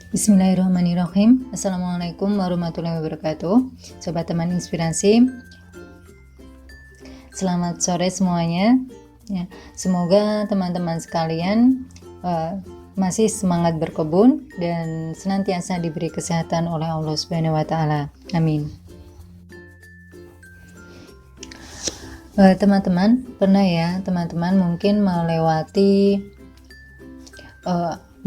Bismillahirrahmanirrahim. Assalamualaikum warahmatullahi wabarakatuh. Sobat teman inspirasi, selamat sore semuanya. Ya, semoga teman-teman sekalian masih semangat berkebun dan senantiasa diberi kesehatan oleh Allah Subhanahu wa taala. Amin. Teman-teman, pernah ya teman-teman mungkin melewati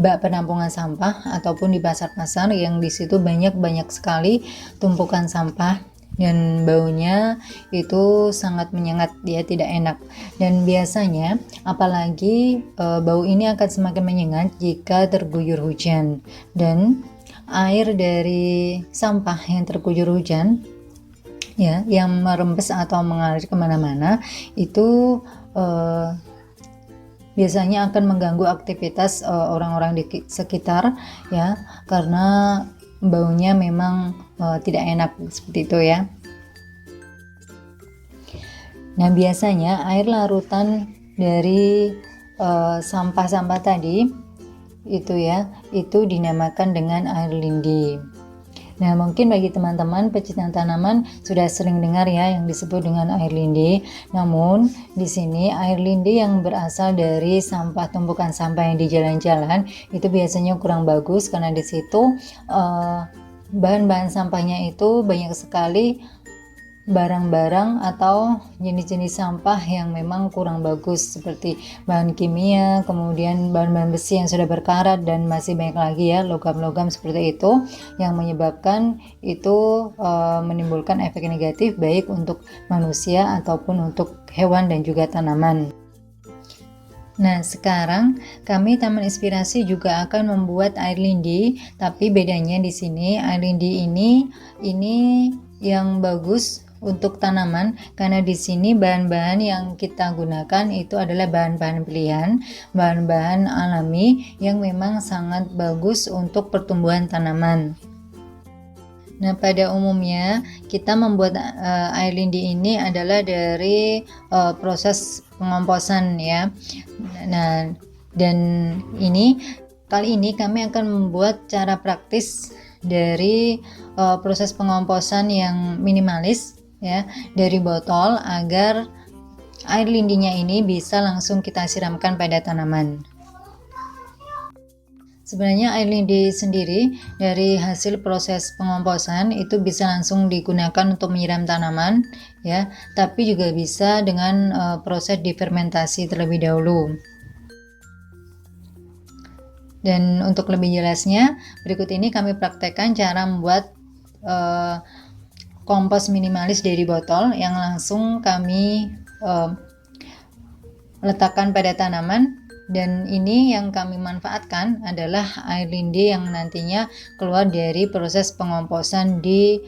bak penampungan sampah ataupun di pasar-pasar yang di situ banyak sekali tumpukan sampah dan baunya itu sangat menyengat, dia tidak enak. Dan biasanya apalagi bau ini akan semakin menyengat jika terguyur hujan, dan air dari sampah yang terguyur hujan ya, yang merembes atau mengalir kemana-mana itu biasanya akan mengganggu aktivitas orang-orang di sekitar ya, karena baunya memang tidak enak seperti itu ya. Nah, biasanya air larutan dari sampah-sampah tadi itu ya, itu dinamakan dengan air lindi. Nah, mungkin bagi teman-teman pecinta tanaman sudah sering dengar ya yang disebut dengan air lindi. Namun di sini air lindi yang berasal dari sampah, tumpukan sampah yang di jalan-jalan itu biasanya kurang bagus, karena di situ bahan-bahan sampahnya itu banyak sekali barang-barang atau jenis-jenis sampah yang memang kurang bagus, seperti bahan kimia, kemudian bahan-bahan besi yang sudah berkarat, dan masih banyak lagi ya logam-logam seperti itu yang menyebabkan itu menimbulkan efek negatif baik untuk manusia ataupun untuk hewan dan juga tanaman. Nah, sekarang kami Taman Inspirasi juga akan membuat air lindi, tapi bedanya di sini air lindi ini yang bagus untuk tanaman, karena di sini bahan-bahan yang kita gunakan itu adalah bahan-bahan pilihan, bahan-bahan alami yang memang sangat bagus untuk pertumbuhan tanaman. Nah, pada umumnya kita membuat air lindi ini adalah dari proses pengomposan ya. Nah, dan kali ini kami akan membuat cara praktis dari proses pengomposan yang minimalis ya, dari botol, agar air lindinya ini bisa langsung kita siramkan pada tanaman. Sebenarnya air lindi sendiri dari hasil proses pengomposan itu bisa langsung digunakan untuk menyiram tanaman ya, tapi juga bisa dengan proses difermentasi terlebih dahulu. Dan untuk lebih jelasnya, berikut ini kami praktekkan cara membuat kompos minimalis dari botol yang langsung kami letakkan pada tanaman. Dan ini yang kami manfaatkan adalah air lindi yang nantinya keluar dari proses pengomposan di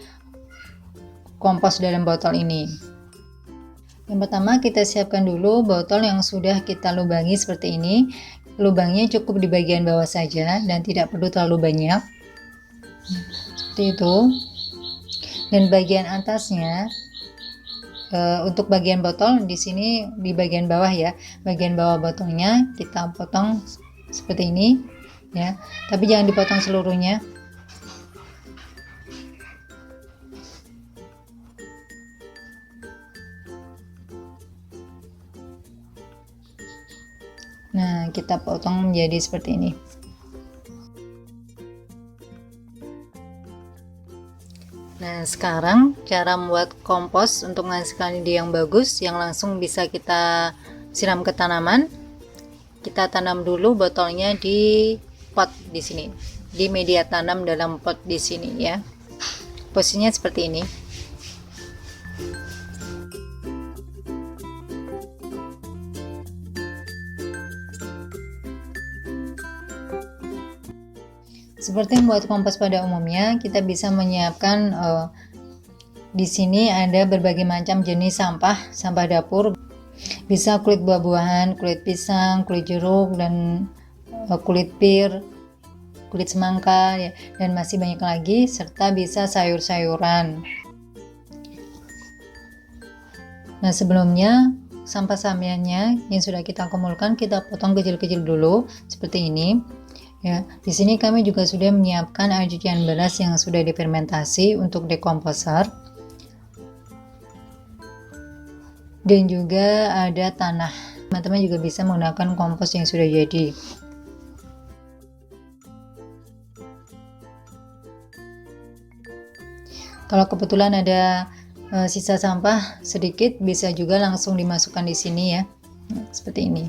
kompos dalam botol ini. Yang pertama, kita siapkan dulu botol yang sudah kita lubangi seperti ini. Lubangnya cukup di bagian bawah saja dan tidak perlu terlalu banyak, seperti itu. Dan bagian atasnya, untuk bagian botol di sini di bagian bawah ya, bagian bawah botolnya kita potong seperti ini ya, tapi jangan dipotong seluruhnya. Nah, kita potong menjadi seperti ini. Nah, sekarang cara membuat kompos untuk menghasilkan ide yang bagus yang langsung bisa kita siram ke tanaman. Kita tanam dulu botolnya di pot di sini, di media tanam dalam pot di sini ya. Posisinya seperti ini. Seperti membuat kompos pada umumnya, kita bisa menyiapkan di sini ada berbagai macam jenis sampah dapur. Bisa kulit buah-buahan, kulit pisang, kulit jeruk, dan kulit pir, kulit semangka ya, dan masih banyak lagi, serta bisa sayur-sayuran. Nah, sebelumnya sampah-sampahnya yang sudah kita kumpulkan kita potong kecil-kecil dulu seperti ini Ya, di sini kami juga sudah menyiapkan air cucian beras yang sudah difermentasi untuk dekomposer. Dan juga ada tanah. Teman-teman juga bisa menggunakan kompos yang sudah jadi. Kalau kebetulan ada sisa sampah sedikit, bisa juga langsung dimasukkan di sini ya. Seperti ini.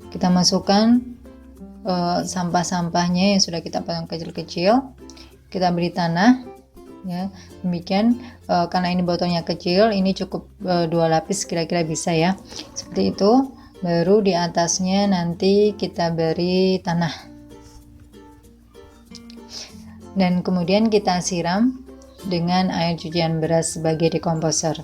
Kita masukkan sampah-sampahnya yang sudah kita potong kecil-kecil. Kita beri tanah ya, demikian. Karena ini botolnya kecil, ini cukup 2 lapis kira-kira bisa ya, seperti itu. Baru di atasnya nanti kita beri tanah dan kemudian kita siram dengan air cucian beras sebagai dekomposer.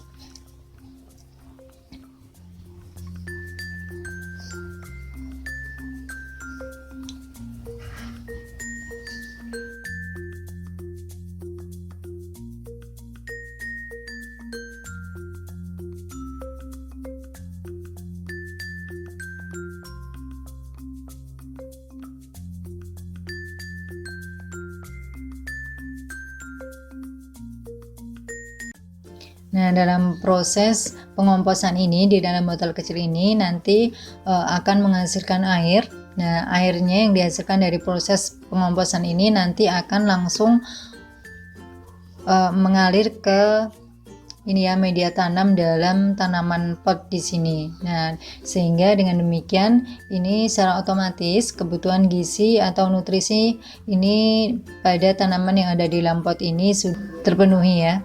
Nah, dalam proses pengomposan ini di dalam botol kecil ini nanti akan menghasilkan air. Nah, airnya yang dihasilkan dari proses pengomposan ini nanti akan langsung mengalir ke ini ya, media tanam dalam tanaman pot di sini. Nah, sehingga dengan demikian ini secara otomatis kebutuhan gizi atau nutrisi ini pada tanaman yang ada di dalam pot ini sudah terpenuhi ya.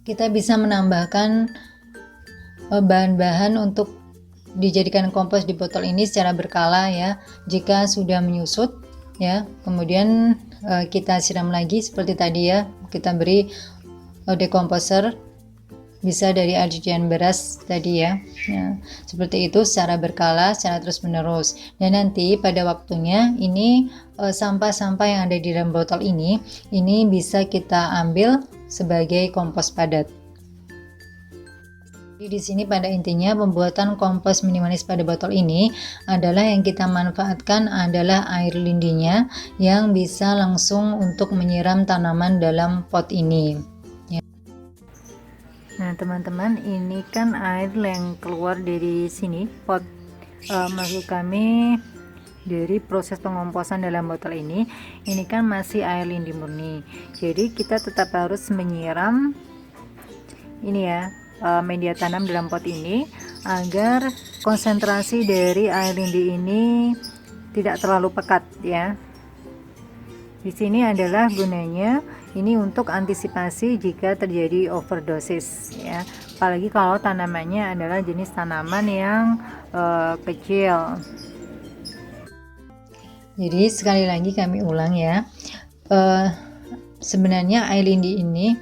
Kita bisa menambahkan bahan-bahan untuk dijadikan kompos di botol ini secara berkala ya. Jika sudah menyusut ya, kemudian kita siram lagi seperti tadi ya. Kita beri dekomposer, bisa dari air cucian beras tadi ya. Nah, seperti itu secara berkala, secara terus menerus. Dan nanti pada waktunya ini sampah-sampah yang ada di dalam botol ini bisa kita ambil sebagai kompos padat. Jadi di sini pada intinya pembuatan kompos minimalis pada botol ini adalah yang kita manfaatkan adalah air lindinya yang bisa langsung untuk menyiram tanaman dalam pot ini. Nah teman-teman, ini kan air yang keluar dari sini pot maksud kami dari proses pengomposan dalam botol ini kan masih air lindi murni. Jadi kita tetap harus menyiram ini ya, media tanam dalam pot ini agar konsentrasi dari air lindi ini tidak terlalu pekat ya. Di sini adalah gunanya ini untuk antisipasi jika terjadi overdosis ya. Apalagi kalau tanamannya adalah jenis tanaman yang kecil. Jadi sekali lagi kami ulang ya, sebenarnya air lindi ini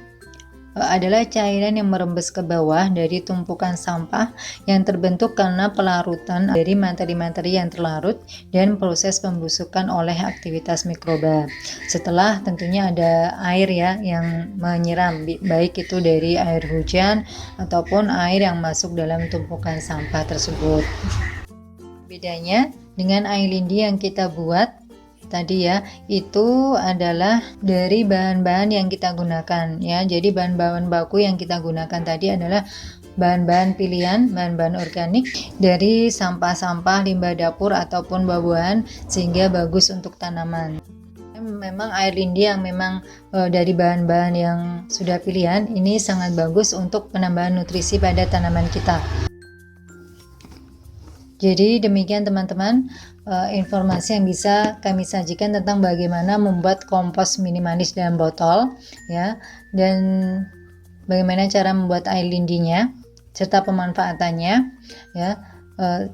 adalah cairan yang merembes ke bawah dari tumpukan sampah yang terbentuk karena pelarutan dari materi-materi yang terlarut dan proses pembusukan oleh aktivitas mikroba. Setelah tentunya ada air ya yang menyiram, baik itu dari air hujan ataupun air yang masuk dalam tumpukan sampah tersebut. Bedanya dengan air lindi yang kita buat tadi ya, itu adalah dari bahan-bahan yang kita gunakan ya. Jadi bahan-bahan baku yang kita gunakan tadi adalah bahan-bahan pilihan, bahan-bahan organik dari sampah-sampah limbah dapur ataupun buah-buahan, sehingga bagus untuk tanaman. Memang air lindi yang memang dari bahan-bahan yang sudah pilihan ini sangat bagus untuk penambahan nutrisi pada tanaman kita. Jadi demikian teman-teman informasi yang bisa kami sajikan tentang bagaimana membuat kompos minimalis dalam botol ya, dan bagaimana cara membuat air lindinya serta pemanfaatannya ya,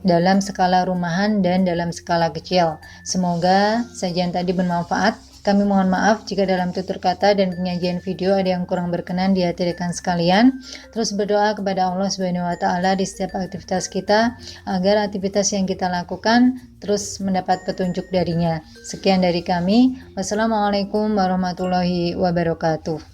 dalam skala rumahan dan dalam skala kecil. Semoga sajian tadi bermanfaat. Kami mohon maaf jika dalam tutur kata dan penyajian video ada yang kurang berkenan di hati rekan sekalian. Terus berdoa kepada Allah Subhanahu wa taala di setiap aktivitas kita agar aktivitas yang kita lakukan terus mendapat petunjuk darinya. Sekian dari kami. Wassalamualaikum warahmatullahi wabarakatuh.